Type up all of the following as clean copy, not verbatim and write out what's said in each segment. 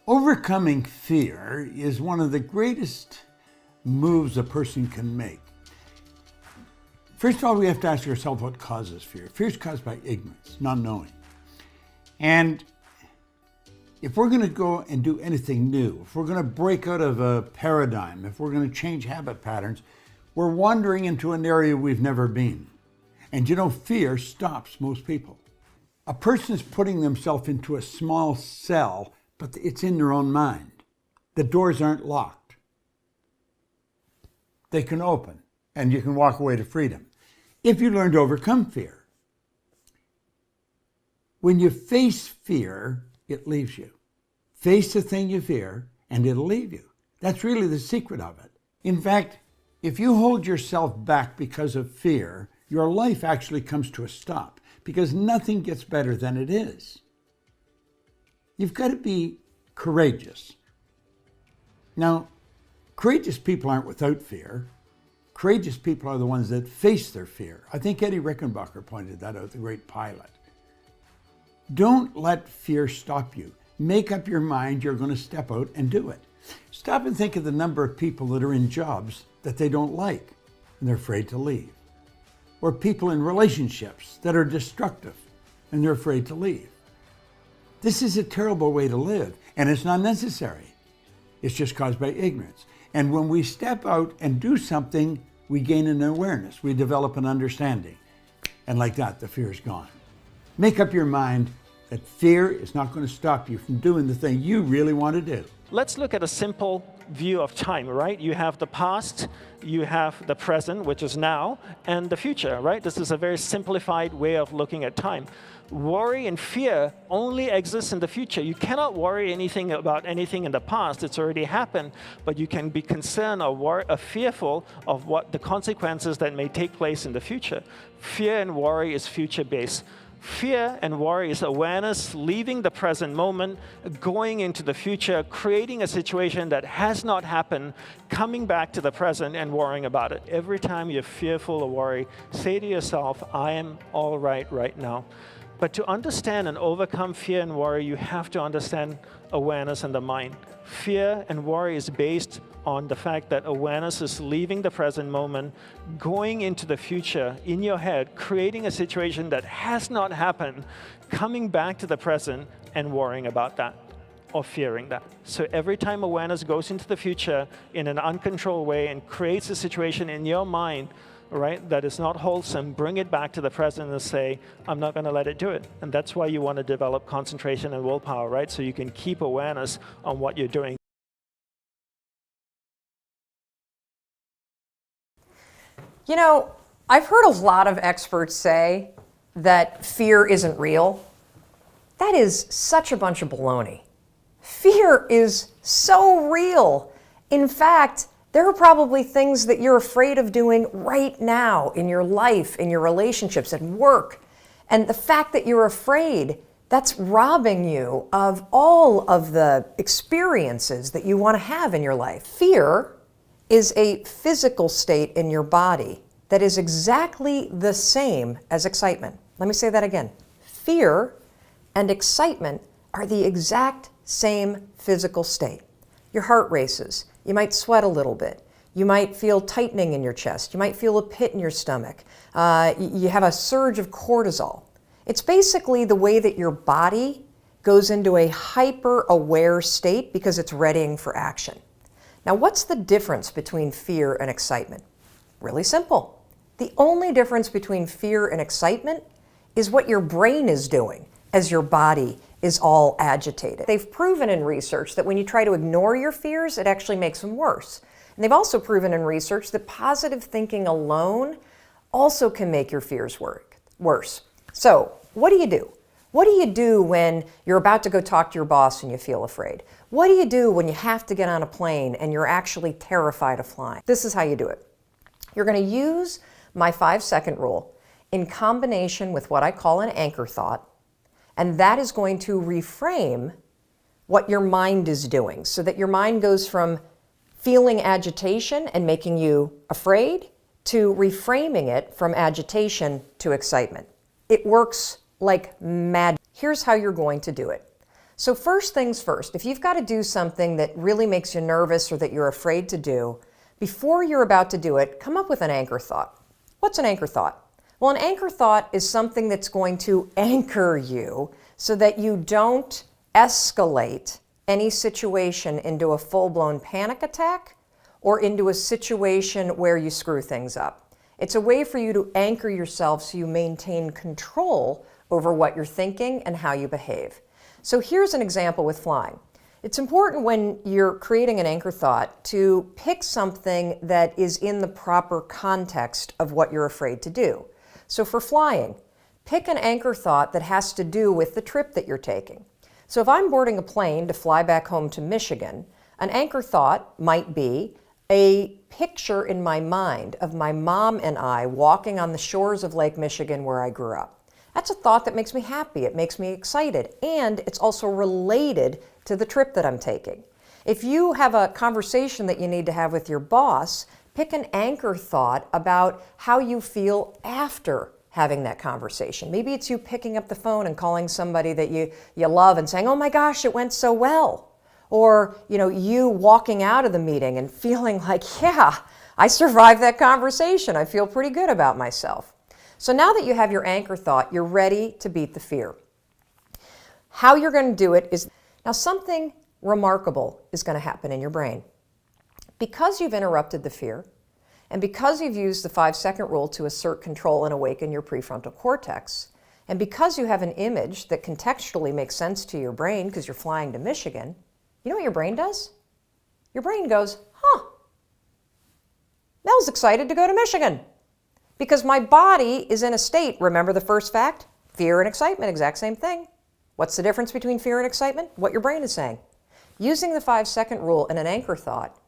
Overcoming fear is one of the greatest moves a person can make. First of all, we have to ask ourselves what causes fear. Fear is caused by ignorance, not knowing. And if we're going to go and do anything new, if we're going to break out of a paradigm, if we're going to change habit patterns, we're wandering into an area we've never been. And you know, fear stops most people. A person is putting themselves into a small cell, but it's in their own mind. The doors aren't locked. They can open, and you can walk away to freedom if you learn to overcome fear. When you face fear, it leaves you. Face the thing you fear, and it'll leave you. That's really the secret of it. In fact, if you hold yourself back because of fear, your life actually comes to a stop, because nothing gets better than it is. You've got to be courageous. Now, courageous people aren't without fear. Courageous people are the ones that face their fear. I think Eddie Rickenbacker pointed that out, the great pilot. Don't let fear stop you. Make up your mind you're going to step out and do it. Stop and think of the number of people that are in jobs that they don't like and they're afraid to leave. Or people in relationships that are destructive and they're afraid to leave. This is a terrible way to live, and it's not necessary. It's just caused by ignorance. And when we step out and do something, we gain an awareness. We develop an understanding. And like that, the fear is gone. Make up your mind that fear is not going to stop you from doing the thing you really want to do. Let's look at a simple view of time, right? You have the past, you have the present, which is now, and the future, right? This is a very simplified way of looking at time. Worry and fear only exist in the future. You cannot worry anything about anything in the past. It's already happened, but you can be concerned or fearful of what the consequences that may take place in the future. Fear and worry is future-based. Fear and worry is awareness, leaving the present moment, going into the future, creating a situation that has not happened, coming back to the present and worrying about it. Every time you're fearful or worried, say to yourself, I am all right now. But to understand and overcome fear and worry, you have to understand awareness and the mind. Fear and worry is based on the fact that awareness is leaving the present moment, going into the future in your head, creating a situation that has not happened, coming back to the present and worrying about that or fearing that. So every time awareness goes into the future in an uncontrolled way and creates a situation in your mind, right, that is not wholesome, bring it back to the present and say, I'm not going to let it do it. And that's why you want to develop concentration and willpower, right? So you can keep awareness on what you're doing. You know, I've heard a lot of experts say that fear isn't real. That is such a bunch of baloney. Fear is so real. In fact, there are probably things that you're afraid of doing right now in your life, in your relationships, at work. And the fact that you're afraid, that's robbing you of all of the experiences that you want to have in your life. Fear is a physical state in your body that is exactly the same as excitement. Let me say that again. Fear and excitement are the exact same physical state. Your heart races. You might sweat a little bit. You might feel tightening in your chest. You might feel a pit in your stomach. You have a surge of cortisol. It's basically the way that your body goes into a hyper-aware state because it's readying for action. Now, what's the difference between fear and excitement? Really simple. The only difference between fear and excitement is what your brain is doing as your body is all agitated. They've proven in research that when you try to ignore your fears, it actually makes them worse. And they've also proven in research that positive thinking alone also can make your fears worse. So, what do you do? What do you do when you're about to go talk to your boss and you feel afraid? What do you do when you have to get on a plane and you're actually terrified of flying? This is how you do it. You're going to use my 5-second rule in combination with what I call an anchor thought, and that is going to reframe what your mind is doing so that your mind goes from feeling agitation and making you afraid to reframing it from agitation to excitement. It works like magic. Here's how you're going to do it. So first things first, if you've got to do something that really makes you nervous or that you're afraid to do, before you're about to do it, come up with an anchor thought. What's an anchor thought? Well, an anchor thought is something that's going to anchor you so that you don't escalate any situation into a full-blown panic attack or into a situation where you screw things up. It's a way for you to anchor yourself so you maintain control over what you're thinking and how you behave. So here's an example with flying. It's important when you're creating an anchor thought to pick something that is in the proper context of what you're afraid to do. So for flying, pick an anchor thought that has to do with the trip that you're taking. So if I'm boarding a plane to fly back home to Michigan, an anchor thought might be a picture in my mind of my mom and I walking on the shores of Lake Michigan where I grew up. That's a thought that makes me happy, it makes me excited, and it's also related to the trip that I'm taking. If you have a conversation that you need to have with your boss, pick an anchor thought about how you feel after having that conversation. Maybe it's you picking up the phone and calling somebody that you love and saying, "Oh my gosh, it went so well." Or, you walking out of the meeting and feeling like, "Yeah, I survived that conversation. I feel pretty good about myself." So now that you have your anchor thought, you're ready to beat the fear. How you're going to do it is, now something remarkable is going to happen in your brain. Because you've interrupted the fear, and because you've used the 5-second rule to assert control and awaken your prefrontal cortex, and because you have an image that contextually makes sense to your brain because you're flying to Michigan, you know what your brain does? Your brain goes, Mel's excited to go to Michigan. Because my body is in a state, remember the first fact? Fear and excitement, exact same thing. What's the difference between fear and excitement? What your brain is saying. Using the 5-second rule and an anchor thought,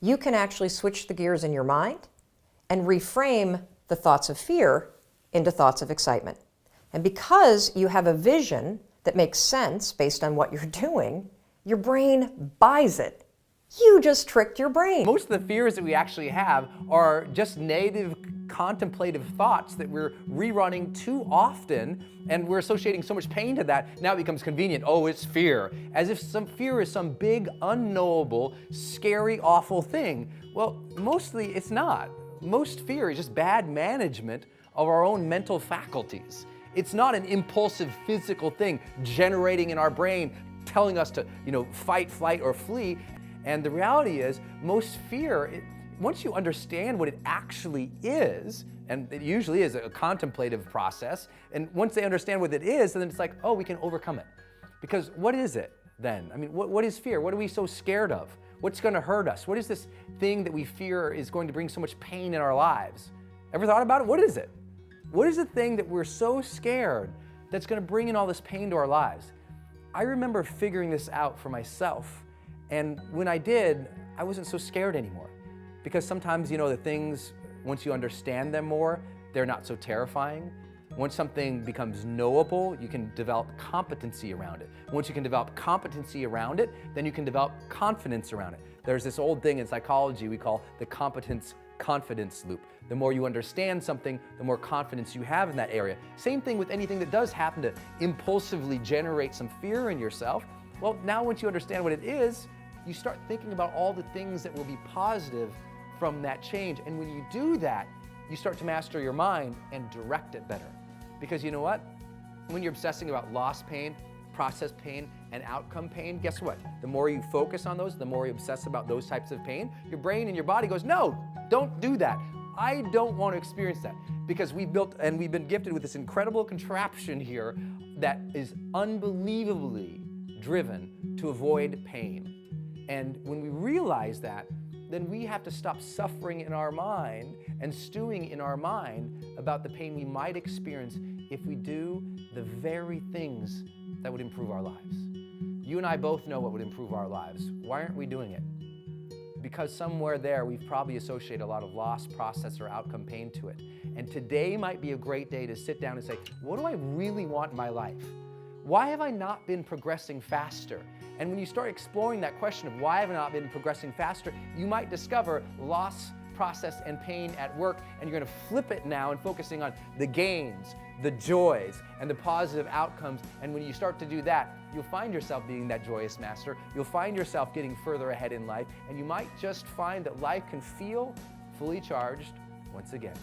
you can actually switch the gears in your mind and reframe the thoughts of fear into thoughts of excitement. And because you have a vision that makes sense based on what you're doing, your brain buys it. You just tricked your brain. Most of the fears that we actually have are just negative contemplative thoughts that we're rerunning too often, and we're associating so much pain to that. Now it becomes convenient. Oh, it's fear. As if some fear is some big, unknowable, scary, awful thing. Well, mostly it's not. Most fear is just bad management of our own mental faculties. It's not an impulsive physical thing generating in our brain, telling us to, fight, flight, or flee. And the reality is, most fear, once you understand what it actually is, and it usually is a contemplative process, and once they understand what it is, then it's like, oh, we can overcome it. Because what is it then? I mean, what is fear? What are we so scared of? What's going to hurt us? What is this thing that we fear is going to bring so much pain in our lives? Ever thought about it? What is it? What is the thing that we're so scared that's going to bring in all this pain to our lives? I remember figuring this out for myself. And when I did, I wasn't so scared anymore. Because sometimes, the things, once you understand them more, they're not so terrifying. Once something becomes knowable, you can develop competency around it. Once you can develop competency around it, then you can develop confidence around it. There's this old thing in psychology we call the competence-confidence loop. The more you understand something, the more confidence you have in that area. Same thing with anything that does happen to impulsively generate some fear in yourself. Well, now once you understand what it is, you start thinking about all the things that will be positive from that change. And when you do that, you start to master your mind and direct it better. Because you know what? When you're obsessing about loss pain, process pain, and outcome pain, guess what? The more you focus on those, the more you obsess about those types of pain, your brain and your body goes, no, don't do that. I don't want to experience that. Because we've built and we've been gifted with this incredible contraption here that is unbelievably driven to avoid pain. And when we realize that, then we have to stop suffering in our mind and stewing in our mind about the pain we might experience if we do the very things that would improve our lives. You and I both know what would improve our lives. Why aren't we doing it? Because somewhere there, we've probably associated a lot of loss, process, or outcome pain to it. And today might be a great day to sit down and say, what do I really want in my life? Why have I not been progressing faster? And when you start exploring that question of why have I not been progressing faster, you might discover loss, process, and pain at work, and you're going to flip it now and focusing on the gains, the joys, and the positive outcomes. And when you start to do that, you'll find yourself being that joyous master. You'll find yourself getting further ahead in life, and you might just find that life can feel fully charged once again.